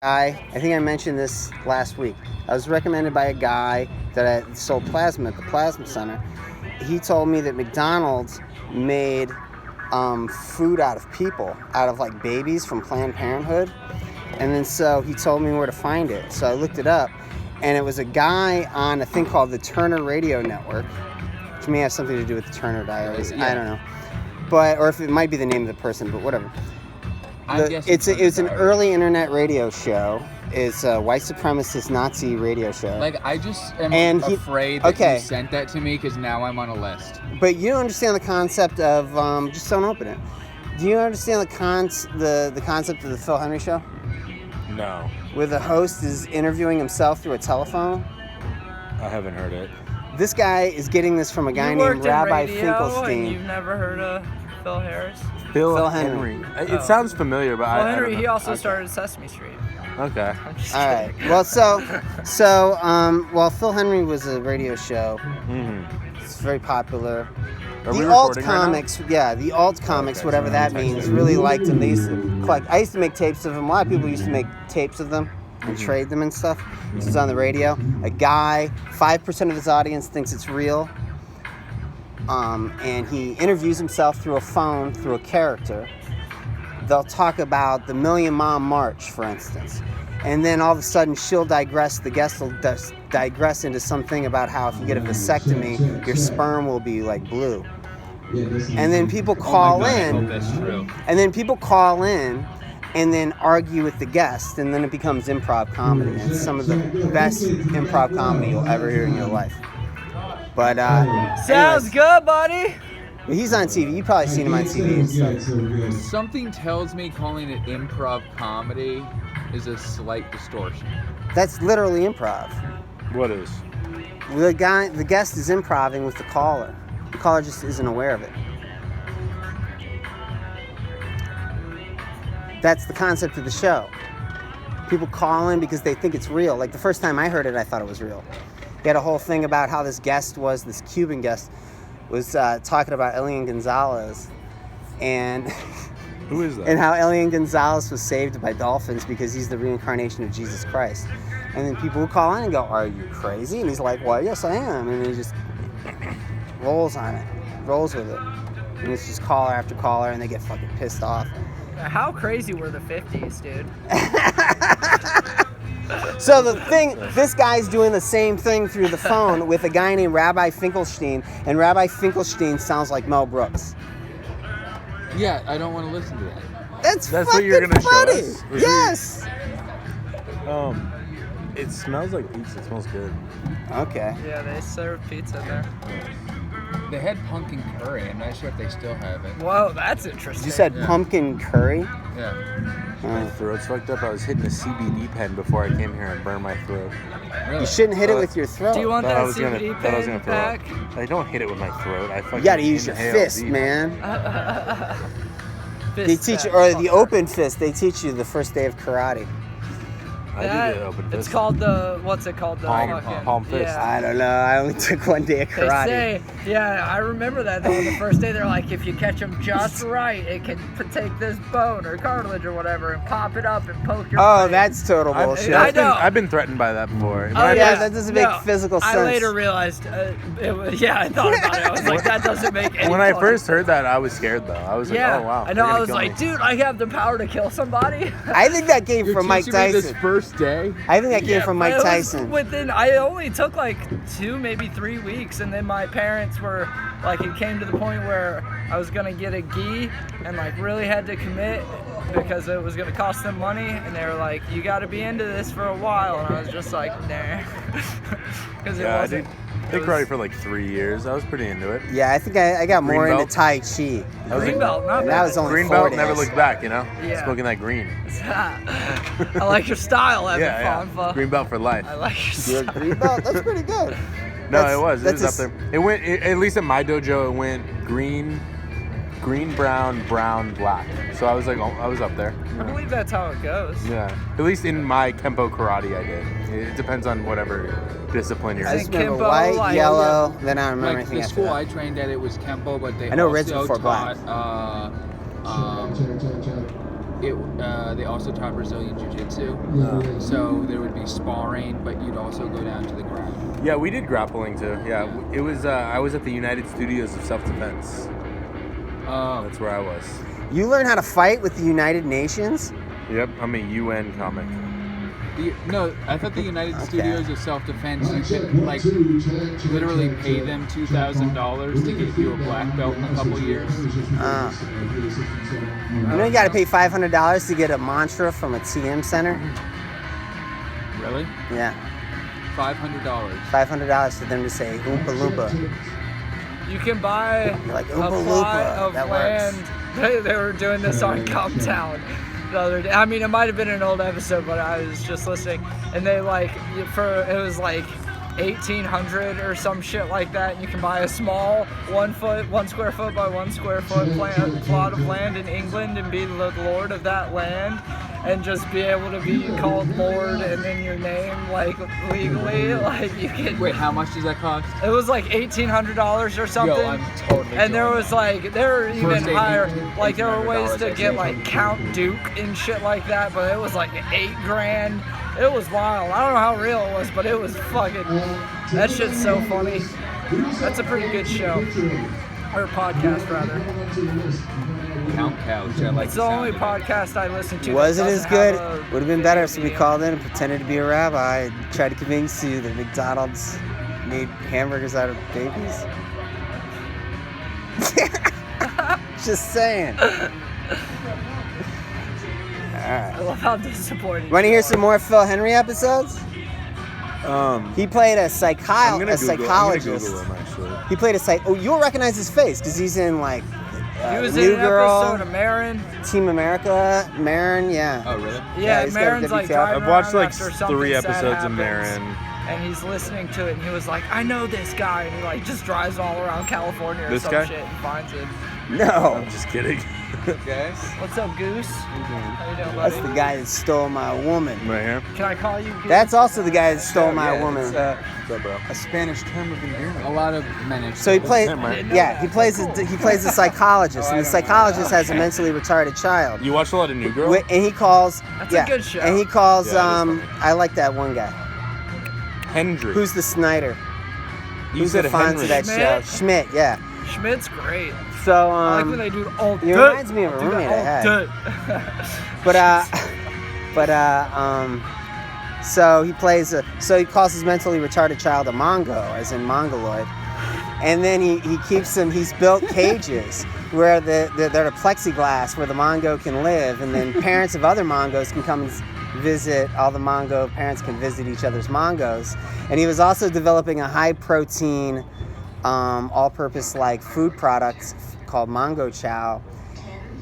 I think I mentioned this last week. I was recommended by a guy that sold plasma at the plasma center. He told me that McDonald's made food out of people, out of like babies from Planned Parenthood. And then so he told me where to find it. So I looked it up, and it was a guy on a thing called the Turner Radio Network, which may have something to do with the Turner Diaries. Yeah. I don't know. Or if it might be the name of the person, but whatever. It's an early internet radio show. It's a white supremacist Nazi radio show. Like, I just am afraid that you sent that to me because now I'm on a list. But you don't understand the concept of just don't open it. Do you understand the concept of the Phil Hendrie show? No. Where the host is interviewing himself through a telephone? I haven't heard it. This guy is getting this from a guy named Rabbi Finkelstein. And you've never heard of Phil Harris? Phil Hendrie. It sounds familiar, but Phil Hendrie, he also started Sesame Street. Okay. All right. Well, so Phil Hendrie was a radio show. Mm-hmm. It's very popular. Are the alt comics, the alt comics, whatever that means, really liked him. They used to collect. I used to make tapes of him. A lot of people used to make tapes of them and trade them and stuff. This was on the radio. A guy, 5% of his audience thinks it's real. And he interviews himself through a phone, through a character. They'll talk about the Million Mom March, for instance. And then all of a sudden she'll digress, the guest will digress into something about how if you get a vasectomy, your sperm will be like blue. And then people call in. That's true. And then people call in and then argue with the guest, and then it becomes improv comedy. And it's some of the best improv comedy you'll ever hear in your life. But sounds good, buddy. He's on TV. You've probably seen him on TV and stuff. Something tells me calling it improv comedy is a slight distortion. That's literally improv. What is? The guest is improvising with the caller. The caller just isn't aware of it. That's the concept of the show. People call in because they think it's real. Like the first time I heard it, I thought it was real. He had a whole thing about how this Cuban guest was talking about Elian Gonzalez, and who is that? And how Elian Gonzalez was saved by dolphins because he's the reincarnation of Jesus Christ. And then people would call in and go, "Are you crazy?" And he's like, "Well, yes, I am." And he just rolls with it. And it's just caller after caller, and they get fucking pissed off. How crazy were the 50s, dude? So this guy's doing the same thing through the phone with a guy named Rabbi Finkelstein, and Rabbi Finkelstein sounds like Mel Brooks. Yeah, I don't want to listen to that. That's what you're gonna funny. show us? Yes. It smells like pizza. It smells good. Okay. Yeah, they serve pizza there. They had pumpkin curry. I'm not sure if they still have it. Whoa, that's interesting. You said pumpkin curry? Yeah. My throat's fucked up. I was hitting a CBD pen before I came here and burned my throat. Really? You shouldn't hit it with your throat. Do you want that CBD pen back? I don't hit it with my throat. You gotta use your fist, man. They teach you, or the open fist. They teach you the first day of karate. I do the open fist. It's called what's it called? Palm fist. Yeah. I don't know. I only took one day of karate. They say, I remember that though. The first day they're like, if you catch them just right, it can take this bone or cartilage or whatever and pop it up and poke your brain. That's total bullshit. I know. I've been threatened by that before. That doesn't make physical sense. I later realized, I thought about it. I was like, that doesn't make any When sense. I first heard that, I was scared though. I was like, oh wow. I know. I was like, dude, I have the power to kill somebody. I think that came from Mike Tyson. This first day? I think that came from Mike Tyson. I only took like 2, maybe 3 weeks, and then my parents were like, it came to the point where I was gonna get a gi and like really had to commit because it was gonna cost them money, and they were like, you got to be into this for a while, and I was just like, nah, because I did karate for like 3 years. I was pretty into it. Yeah, I think I got more into Tai Chi. Green belt, not bad. That was only green 4 belt, days. never looked back, you know? Yeah. Smoking that green. I like your style, Evan Fonfa. Green belt for life. I like your You're style. a green belt? That's pretty good. No, it was up there. It went, at least at my dojo, it went green, brown, black. So I was like, I was up there. I believe that's how it goes. Yeah. At least in my Kempo karate I did. It depends on whatever discipline you're I in. just remember Kempo, white, like, yellow, then I don't remember Like anything the after school that. I trained at, it was Kempo, but they I know also red's before black. taught they also taught Brazilian Jiu-Jitsu. So there would be sparring, but you'd also go down to the ground. Yeah, we did grappling too. Yeah, it was. I was at the United Studios of Self-Defense. Oh, That's where I was. You learn how to fight with the United Nations? Yep, I'm a UN comic. no, I thought the United Studios of Self-Defense, you could like literally pay them $2,000 to get you a black belt in a couple years. You know you got to pay $500 to get a mantra from a TM center? Really? Yeah. $500. $500 for them to say Oompa Loompa. You can buy You're like, a Oompa plot Loompa. of That land. works. They were doing this on Cuptown the other day. I mean, it might have been an old episode, but I was just listening. And they it was like 1,800 or some shit like that. And you can buy a small 1 square foot by 1 square foot plot of land in England and be the lord of that land. And just be able to be called Lord and then your name, like, legally. Like, you can. Wait, how much does that cost? It was like $1,800 or something. Yo, I'm totally And there joining. was like, there were even First higher, $1,800 like there were ways to I'd get say. like Count Duke and shit like that, but it was like $8,000. It was wild. I don't know how real it was, but it was fucking, that shit's so funny. That's a pretty good show. Or podcast, rather. Count Couch. I like It's the only podcast I listen to. Was it that as doesn't good? have a Would have been better if we video. called in and pretended to be a rabbi and tried to convince you that McDonald's made hamburgers out of babies. Just saying. Alright. I love how disappointing. Want to hear some more Phil Hendrie episodes? He played a I'm gonna psychologist. Google him, actually. He played a psych. Oh, you'll recognize his face because he's in like He was New in an Girl, episode of Marin. Team America, Marin. Yeah. Oh, really? Yeah, he's got a Marin's like WTF. driving I've watched around like after something 3 sad episodes of happens, Marin. and he's listening to it, and he was like, I know this guy, and he like just drives all around California or This some guy? shit and finds it. No, I'm just kidding. Guys? What's up, Goose? How you doing, that's buddy? the guy that stole my woman. Right here. Can I call you Goose? That's also the guy that stole my Yeah, woman. It's What's up, bro? a Spanish term of endearment. A lot of men are. So he plays. him, right? Yeah, he plays a psychologist, and the psychologist has a mentally retarded child. You watch a lot of New Girl? And he calls. That's a yeah, good show. And he calls. Yeah, it is I like that one guy. Hendrie. Who's the Snyder? you Who's said the Fonz Hendrie. of that show? Schmidt? Schmidt. Yeah. Schmidt's great. So I like when they do it all it day. reminds me of a Do that roommate I all had. So he plays so he calls his mentally retarded child a Mongo, as in Mongoloid, and then he keeps them. He's built cages where they're a plexiglass where the Mongo can live, and then parents of other Mongos can come and visit. All the Mongo parents can visit each other's Mongos, and he was also developing a high protein, all-purpose like food product called Mongo Chow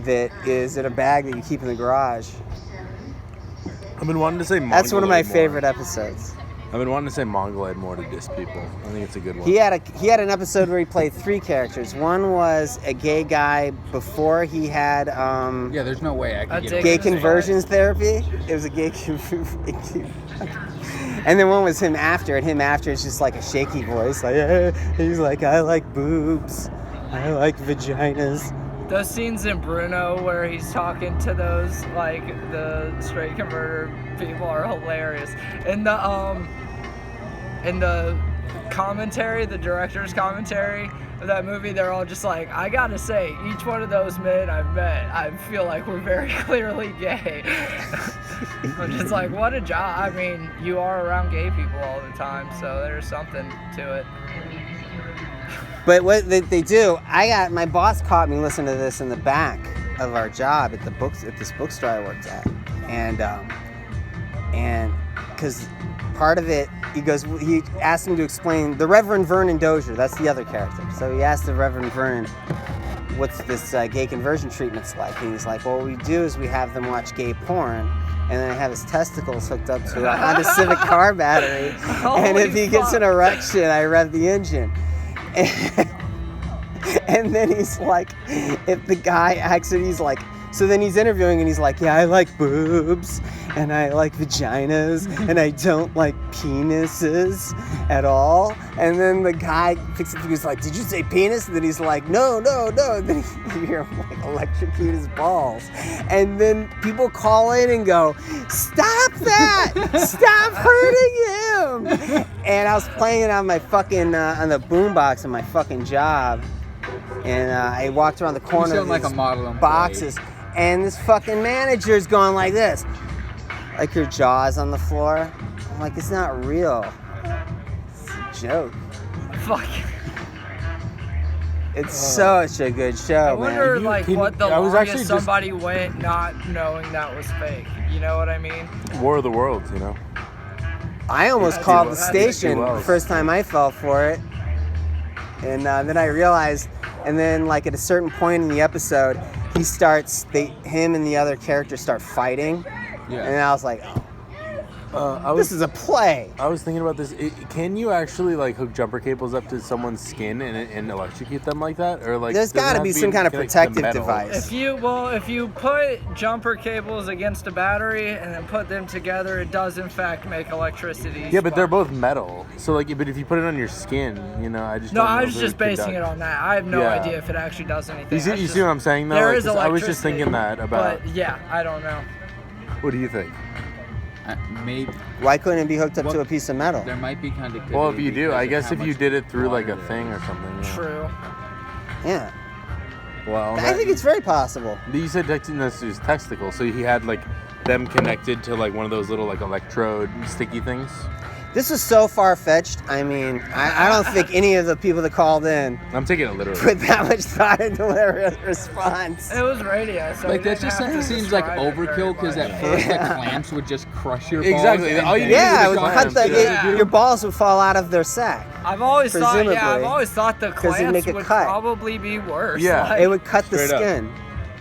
that is in a bag that you keep in the garage. I've been wanting to say Mongoloid That's one of my more. favorite episodes. I've been wanting to say Mongoloid more to diss people. I think it's a good one. He had an episode where he played 3 characters. One was a gay guy before he had Yeah, there's no way I could I'd get take gay away it. with that. conversions therapy. It was a gay conversion. And then one was him after, and him after is just like a shaky voice. Like he's like, I like boobs, I like vaginas. Those scenes in Bruno where he's talking to those like the straight converter people are hilarious. And the commentary, the director's commentary of that movie, they're all just like, I gotta say, each one of those men I've met, I feel like we're very clearly gay. I'm just like, what a job. I mean, you are around gay people all the time, so there's something to it. But what they do, my boss caught me listening to this in the back of our job at this bookstore I worked at, and because part of it, he asked him to explain the Reverend Vernon Dozier. That's the other character. So he asked the Reverend Vernon, what's this gay conversion treatments like? And he's like, well, what we do is we have them watch gay porn, and then I have his testicles hooked up to a Honda Civic car battery, and if he gets an erection, I rev the engine. And then he's like, if the guy acts it, he's like So then he's interviewing and he's like, yeah, I like boobs and I like vaginas and I don't like penises at all. And then the guy picks it up, he's like, did you say penis? And then he's like, no. And then you hear him like electrocute his balls. And then people call in and go, stop that! Stop hurting him! And I was playing it on my fucking, on the boombox in my fucking job. And I walked around the corner of like these a model employee. boxes. And this fucking manager's going like this. Like her jaw's on the floor. I'm like, it's not real. It's a joke. Fuck. It's such a good show, I wonder, man. like, can- what the I was actually longest just- somebody went not knowing that was fake. You know what I mean? War of the Worlds, you know. I almost Yeah, called dude, the that's station too the well. first time I fell for it. And then I realized, and then like at a certain point in the episode, him and the other character start fighting. Yeah. And I was like, this is a play. I was thinking about this. Can you actually like hook jumper cables up to someone's skin and electrocute them like that, or like? There's does it got to have be to some kind of connected to protective metal? device. If you put jumper cables against a battery and then put them together, it does in fact make electricity. Yeah, but they're both metal. So like, but if you put it on your skin, you know, I just No, don't know I if was it just would basing it conduct. on that. I have no Yeah. idea if it actually does anything. You see what I'm saying though? There Like, is 'cause I was just electricity, thinking that about. But yeah, I don't know. What do you think? Maybe Why couldn't it be hooked up to a piece of metal? there might be conductivity. Well, if you do, because I of guess how if you much did it through like a water there thing is. or something. Yeah. True. Yeah. Well, I think it's very possible. You said this is testicle, so he had like them connected to like one of those little like electrode sticky things. This is so far-fetched. I mean, I don't think any of the people that called in I'm taking it literally. put that much thought into their response. It was radio, so Like we that didn't just have to seems like describe it very overkill because much. at first Yeah. the clamps would just crush your balls. Exactly. and All you then- need Yeah, is it would clamps, cut the, yeah. your balls would fall out of their sack. I've always thought Presumably. the 'Cause it'd clamps make it would cut. probably be worse. Yeah. like- It would cut the Straight up. skin.